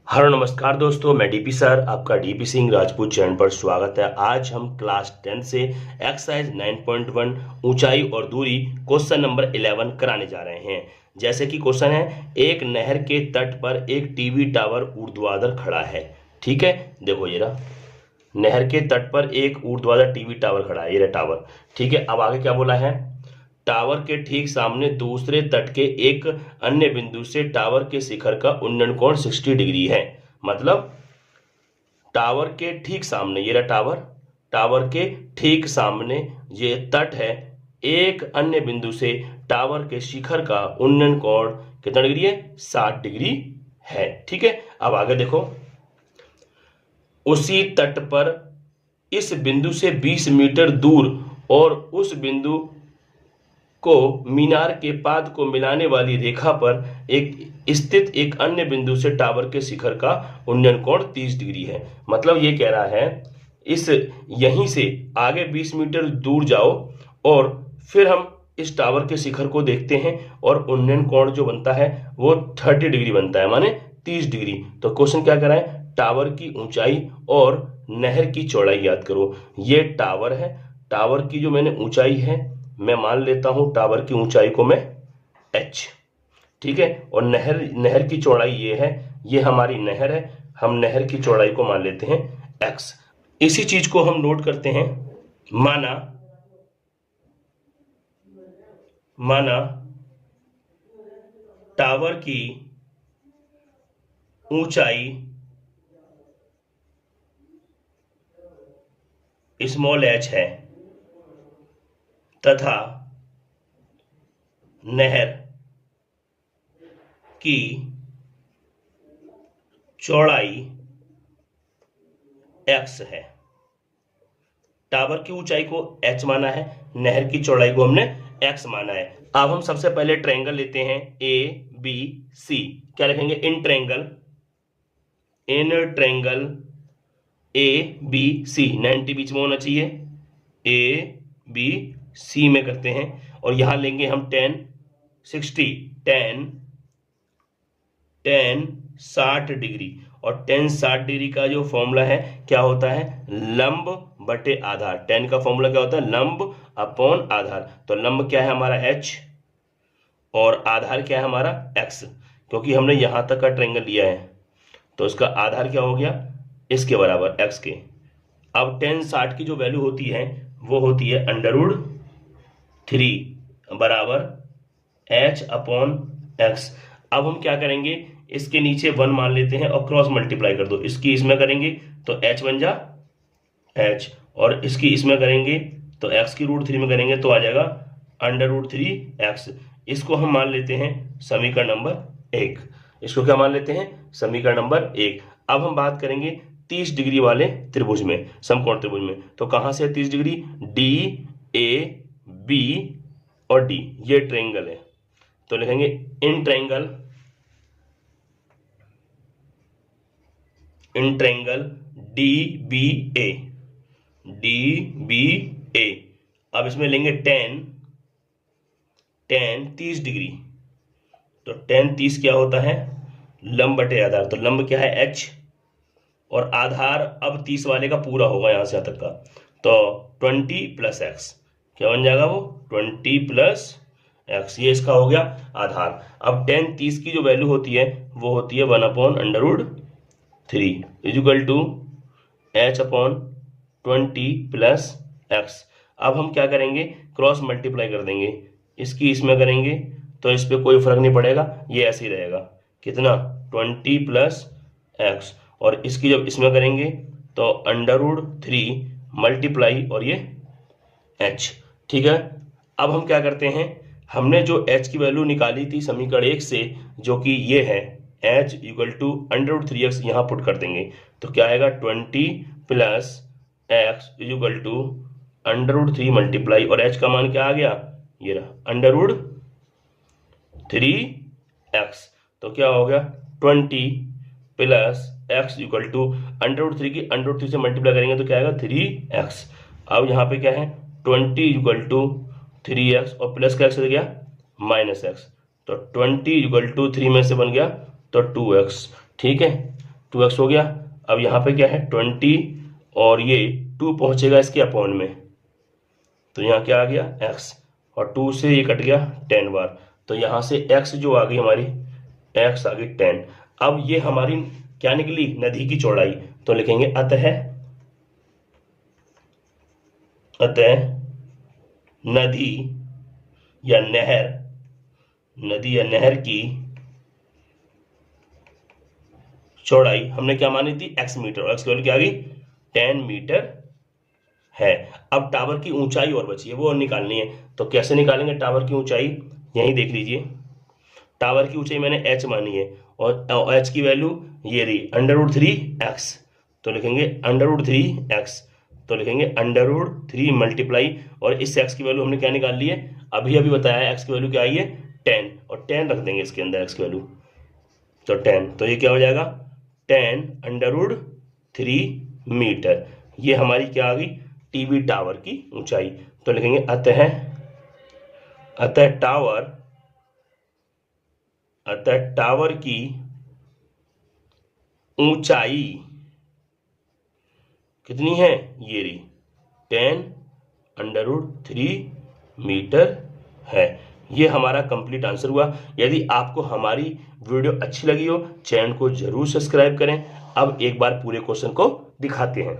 Hello नमस्कार दोस्तों, मैं डीपी सर, आपका डीपी सिंह राजपूत चैनल पर स्वागत है। आज हम क्लास 10 से एक्सरसाइज 9.1 ऊंचाई और दूरी क्वेश्चन नंबर 11 कराने जा रहे हैं। जैसे कि क्वेश्चन है, एक नहर के तट पर एक टीवी टावर ऊर्ध्वाधर खड़ा है। ठीक है, देखो ये रहा, नहर के तट पर एक ऊर्ध्वाधर टीवी टावर खड़ा है, ये रहा टावर। ठीक है, अब आगे क्या बोला है, टावर के ठीक सामने दूसरे तट के एक अन्य बिंदु से टावर के शिखर का उन्नयन कोण 60 डिग्री है। मतलब टावर के ठीक सामने, ये रहा टावर, टावर के ठीक सामने ये तट है, एक अन्य बिंदु से टावर के शिखर का उन्नयन कोण कितना डिग्री है, 60 डिग्री है। ठीक है, अब आगे देखो, उसी तट पर इस बिंदु से 20 मीटर दूर और उस बिंदु को मीनार के पाद को मिलाने वाली रेखा पर एक स्थित एक अन्य बिंदु से टावर के शिखर का उन्नयन कोण 30 डिग्री है। मतलब ये कह रहा है, इस यहीं से आगे 20 मीटर दूर जाओ और फिर हम इस टावर के शिखर को देखते हैं और उन्नयन कोण जो बनता है वो 30 डिग्री बनता है, माने 30 डिग्री। तो क्वेश्चन क्या कर रहा है, टावर की ऊंचाई और नहर की चौड़ाई याद करो। ये टावर है, टावर की जो मैंने ऊंचाई है मैं मान लेता हूं, टावर की ऊंचाई को मैं h, ठीक है, और नहर की चौड़ाई ये है, ये हमारी नहर है, हम नहर की चौड़ाई को मान लेते हैं x। इसी चीज को हम नोट करते हैं, माना टावर की ऊंचाई स्मॉल h है तथा नहर की चौड़ाई x है। टावर की ऊंचाई को h माना है, नहर की चौड़ाई को हमने x माना है। अब हम सबसे पहले ट्रायंगल लेते हैं ए बी सी। क्या लिखेंगे, in triangle A B C, 90 बीच में होना चाहिए, ए बी सी में करते हैं। और यहां लेंगे हम 10 60 डिग्री, और 60 डिग्री का जो फॉर्मूला है क्या होता है, लंब बटे आधार। 10 का फॉर्मूला क्या होता है, लंब अपॉन आधार। तो लंब क्या है हमारा h और आधार क्या है हमारा x, क्योंकि हमने यहां तक का ट्रायंगल लिया है तो इसका आधार क्या हो गया, इसके बराबर x के। अब 60 की जो वैल्यू होती है वो होती है √3 बराबर h अपॉन x। अब हम क्या करेंगे, इसके नीचे 1 मान लेते हैं और क्रॉस मल्टीप्लाई कर दो, इसकी इसमें करेंगे तो h बन जा h, और इसकी इसमें करेंगे तो x की √3 में करेंगे तो आ जाएगा √3x। इसको हम मान लेते हैं समीकरण नंबर 1। इसको क्या मान लेते हैं, समीकरण नंबर 1। अब हम बात करेंगे 30 डिग्री वाले त्रिभुज में, समकोण त्रिभुज में। तो कहां से है 30 डिग्री, डी ए बी और डी, ये ट्रायंगल है। तो लिखेंगे इन ट्रायंगल डी बी ए। अब इसमें लेंगे 30 डिग्री, तो 30 क्या होता है, लंब बटे आधार। तो लंब क्या है h, और आधार अब 30 वाले का पूरा होगा यहां से यहां तक का, तो 20 प्लस एक्स, क्या बन जाएगा वो 20 प्लस एक्स, ये इसका हो गया आधार। अब 30 की जो वैल्यू होती है वो होती है 1/√3 equal to h upon 20 plus x. अब हम क्या करेंगे, क्रॉस मल्टीप्लाई कर देंगे, इसकी इसमें करेंगे तो इस पर कोई फर्क नहीं पड़ेगा, ये ऐसे ही रहेगा, कितना 20 प्लस एक्स, और इसकी जब इसमें करेंगे तो √3 मल्टीप्लाई और ये h। ठीक है, अब हम क्या करते हैं, हमने जो h की वैल्यू निकाली थी समीकरण 1 से, जो कि ये है h इक्वल टू √3x, यहाँ पुट कर देंगे तो क्या आएगा 20 plus x equal to √3 multiply, और h का मान क्या आ गया, ये रहा √3x। तो क्या हो गया 20 प्लस x इक्वल टू √3 की √3 से मल्टीप्लाई करेंगे तो क्या आएगा 3x। अब यहाँ पे क्या है 20 इक्वल टू 3x और प्लस का x गया -x, तो 20 इक्वल टू 3 में से बन गया तो 2x। ठीक है, 2x हो गया। अब यहाँ पे क्या है 20 और ये 2 पहुँचेगा इसके अपॉन में, तो यहाँ क्या आ गया x, और 2 से ये कट गया 10 बार, तो यहाँ से x जो आ गई हमारी, x आ गई 10। अब ये हमारी क्या निकली, नदी की चौड़ाई, तो लिखेंगे अतः नदी या नहर की चौड़ाई हमने क्या मानी थी, x मीटर, और x की वैल्यू क्या आ गई 10 मीटर है। अब टावर की ऊंचाई और बची है, वो और निकालनी है। तो कैसे निकालेंगे टावर की ऊंचाई, यही देख लीजिए। टावर की ऊंचाई मैंने h मानी है, और h की वैल्यू ये रही √3x, तो लिखेंगे √3x, तो लिखेंगे √3 मल्टीप्लाई, और इस x की वैल्यू हमने क्या निकाल ली है, अभी बताया x की वैल्यू क्या आई है 10, और 10 रख देंगे इसके अंदर x की वैल्यू, तो 10, तो ये क्या हो जाएगा 10 √3 मीटर। ये हमारी क्या आ गई, टीवी टावर की ऊंचाई। तो लिखेंगे अतः टावर की ऊंचाई कितनी है, ये रही 10 √3 मीटर है। ये हमारा कंप्लीट आंसर हुआ। यदि आपको हमारी वीडियो अच्छी लगी हो, चैनल को जरूर सब्सक्राइब करें। अब एक बार पूरे क्वेश्चन को दिखाते हैं।